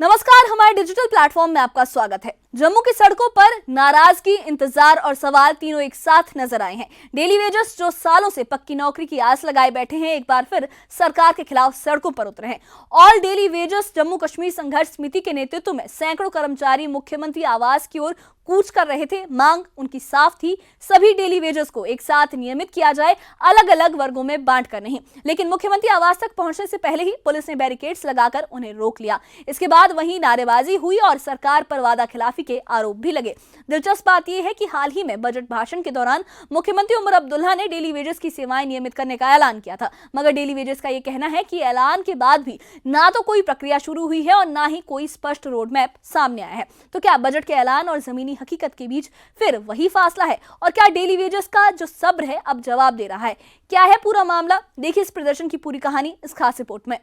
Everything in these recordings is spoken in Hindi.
नमस्कार, हमारे डिजिटल प्लेटफॉर्म में आपका स्वागत है। जम्मू की सड़कों पर नाराजगी, इंतजार और सवाल तीनों एक साथ नजर आए हैं। डेली वेजर्स जो सालों से पक्की नौकरी की आस लगाए बैठे हैं, एक बार फिर सरकार के खिलाफ सड़कों पर उतरे हैं। All daily wagers Jammu Kashmir संघर्ष समिति के नेतृत्व में सैकड़ों कर्मचारी मुख्यमंत्री आवास की ओर कूच कर रहे थे। मांग उनकी साफ थी, सभी डेली वेजर्स को एक साथ नियमित किया जाए, अलग अलग वर्गों में बांट कर नहीं। लेकिन मुख्यमंत्री आवास तक पहुंचने से पहले ही पुलिस ने बैरिकेड्स लगाकर उन्हें रोक लिया। इसके बाद वहीं नारेबाजी हुई और सरकार पर वादा खिलाफी के आरोप भी लगे। दिलचस्प बात यह है कि हाल ही में बजट भाषण के दौरान मुख्यमंत्री उमर अब्दुल्ला ने डेली वेजर्स की सेवाएं नियमित करने का ऐलान किया था, मगर डेली वेजर्स का यह कहना है कि ऐलान के बाद भी ना तो कोई प्रक्रिया शुरू हुई है और ना ही कोई स्पष्ट रोड मैप सामने आया है। तो क्या बजट के ऐलान और जमीनी हकीकत के बीच फिर वही फासला है, और क्या डेली वेजर्स का जो सब्र है अब जवाब दे रहा है? क्या है पूरा मामला, देखिए इस प्रदर्शन की पूरी कहानी इस खास रिपोर्ट में।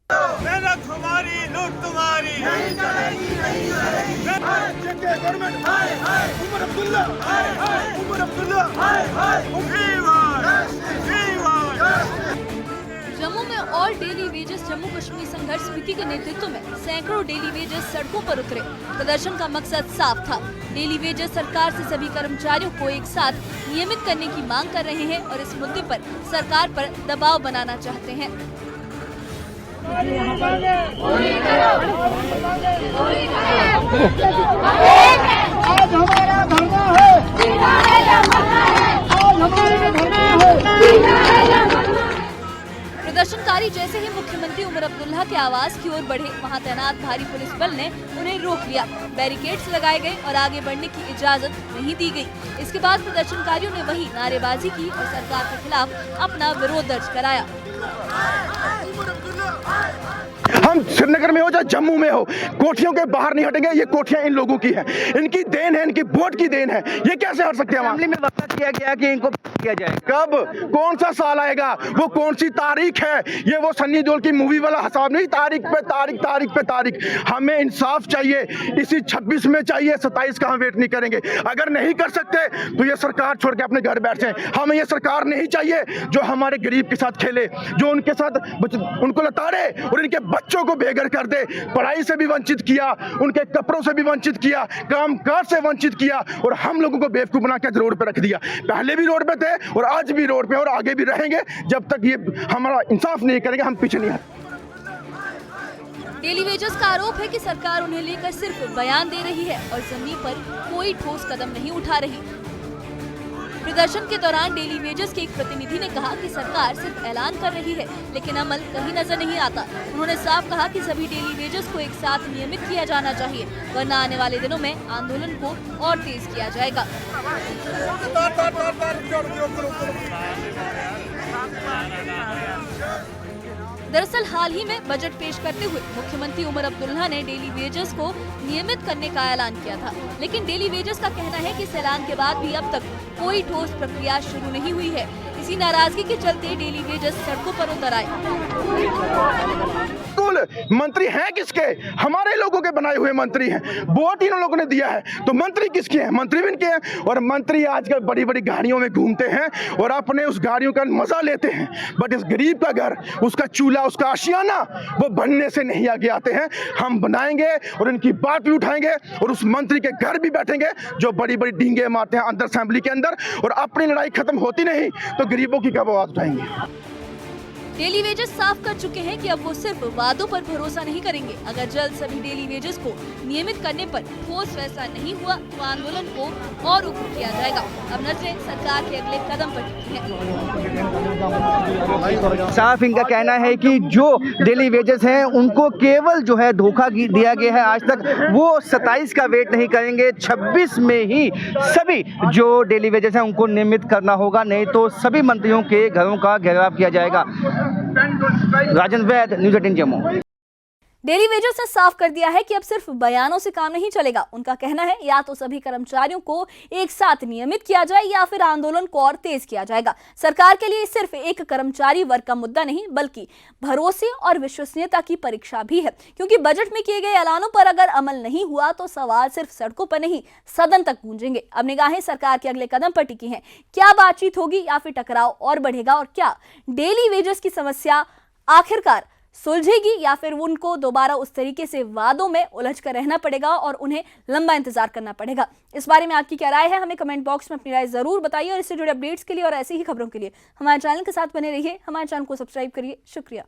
मेहनत हमारी, लूट तुम्हारी नहीं चलेगी, नहीं चलेगी। गवर्नमेंट हाय हाय, उमर अब्दुल्ला हाय हाय, उमर अब्दुल्ला हाय हाय, जम्मू में all daily wagers Jammu Kashmir संघर्ष समिति के नेतृत्व में सैकड़ों डेली वेजर्स सड़कों पर उतरे। प्रदर्शन का मकसद साफ था। डेली वेजर्स सरकार से सभी कर्मचारियों को एक साथ नियमित करने की मांग कर रहे हैं और इस मुद्दे पर सरकार पर दबाव बनाना चाहते हैं। आज हमारा धरना है, आज हमारा धरना है। प्रदर्शनकारी जैसे ही मुख्यमंत्री उमर अब्दुल्ला के आवास की ओर बढ़े, वहां तैनात भारी पुलिस बल ने उन्हें रोक लिया। बैरिकेड्स लगाए गए और आगे बढ़ने की इजाजत नहीं दी गई। इसके बाद प्रदर्शनकारियों ने वही नारेबाजी की और सरकार के खिलाफ अपना विरोध दर्ज कराया। हम श्रीनगर में हो या जम्मू में हो, कोठियों के बाहर नहीं हटेंगे। ये कोठियां इन लोगों की हैं, इनकी देन है, इनकी वोट की देन है। ये कैसे हट सकते हैं? असेंबली में वादा किया गया कि इनको किया जाए। कब, कौन सा साल आएगा, वो कौन सी तारीख है? ये वो सन्नी देओल की मूवी वाला हिसाब नहीं, तारीख पे तारीख, तारीख पे तारीख। हमें इंसाफ चाहिए, इसी 26 में चाहिए, 27 का हम वेट नहीं करेंगे। अगर नहीं कर सकते तो ये सरकार छोड़ के अपने घर बैठ जाए। हमें ये सरकार नहीं चाहिए जो हमारे गरीब के साथ खेले, जो उनके साथ उनको लताड़े और इनके बच्चों को बेघर कर दे। पढ़ाई से भी वंचित किया, उनके कपड़ों से भी वंचित किया, कामकाज से वंचित किया और हम लोगों को बेवकूफ बना के रोड पे रख दिया। पहले भी रोड पे थे और आज भी रोड पे और आगे भी रहेंगे। जब तक ये हमारा इंसाफ नहीं करेंगे हम पीछे नहीं हटेंगे। डेली वेजर्स का आरोप है कि सरकार उन्हें लेकर सिर्फ बयान दे रही है और जमीन पर कोई ठोस कदम नहीं उठा रही। प्रदर्शन के दौरान डेली वेजर्स के एक प्रतिनिधि ने कहा कि सरकार सिर्फ ऐलान कर रही है, लेकिन अमल कहीं नजर नहीं आता। उन्होंने साफ कहा कि सभी डेली वेजर्स को एक साथ नियमित किया जाना चाहिए, वरना आने वाले दिनों में आंदोलन को और तेज किया जाएगा। दरअसल हाल ही में बजट पेश करते हुए मुख्यमंत्री उमर अब्दुल्ला ने डेली वेजर्स को नियमित करने का ऐलान किया था, लेकिन डेली वेजर्स का कहना है कि इस ऐलान के बाद भी अब तक कोई ठोस प्रक्रिया शुरू नहीं हुई है। इसी नाराजगी के चलते डेली वेजर्स सड़कों पर उतर आए। मंत्री हैं किसके? हमारे लोगों के बनाए हुए मंत्री हैं। वोट इन लोगों ने दिया है, तो मंत्री किसके हैं? मंत्री भी इनके हैं। और मंत्री आजकल बड़ी बड़ी गाड़ियों में घूमते हैं और अपने उस गाड़ियों का मजा लेते हैं, बट इस गरीब का घर, उसका चूल्हा, उसका आशियाना, वो बनने से नहीं आगे आते हैं। हम बनाएंगे और इनकी बात भी उठाएंगे और उस मंत्री के घर भी बैठेंगे जो बड़ी बड़ी डींगे मारते हैं अंदर असेंबली के अंदर, और अपनी लड़ाई खत्म होती नहीं तो गरीबों की कब आवाज उठाएंगे। डेली वेजर्स साफ कर चुके हैं कि अब वो सिर्फ वादों पर भरोसा नहीं करेंगे। अगर जल्द सभी डेली वेजर्स को नियमित करने पर ठोस फैसला नहीं हुआ तो आंदोलन को और उग्र किया जाएगा। अब नजरें सरकार के अगले कदम पर टिकी हैं। साफ इनका कहना है कि जो डेली वेजर्स हैं उनको केवल जो है धोखा दिया गया है आज तक। वो 27 का वेट नहीं करेंगे, 26 में ही सभी जो डेली वेजर्स हैं उनको नियमित करना होगा, नहीं तो सभी मंत्रियों के घरों का घेराव किया जाएगा। राजन वैद, न्यूज़ 18 जम्मू। डेली वेजर्स ने साफ कर दिया है कि अब सिर्फ बयानों से काम नहीं चलेगा। उनका कहना है या तो सभी कर्मचारियों को एक साथ नियमित किया जाए या फिर आंदोलन को और तेज किया जाएगा। सरकार के लिए सिर्फ एक कर्मचारी वर्ग का मुद्दा नहीं, बल्कि भरोसे और विश्वसनीयता की परीक्षा भी है, क्योंकि बजट में किए गए ऐलानों पर अगर अमल नहीं हुआ तो सवाल सिर्फ सड़कों पर नहीं, सदन तक गूंजेंगे। अब निगाहें सरकार के अगले कदम पर टिकी हैं। क्या बातचीत होगी या फिर टकराव और बढ़ेगा, और क्या डेली वेजर्स की समस्या आखिरकार सुलझेगी या फिर उनको दोबारा उस तरीके से वादों में उलझ कर रहना पड़ेगा और उन्हें लंबा इंतजार करना पड़ेगा। इस बारे में आपकी क्या राय है, हमें कमेंट बॉक्स में अपनी राय जरूर बताइए और इससे जुड़े अपडेट्स के लिए और ऐसी ही खबरों के लिए हमारे चैनल के साथ बने रहिए। हमारे चैनल को सब्सक्राइब करिए। शुक्रिया।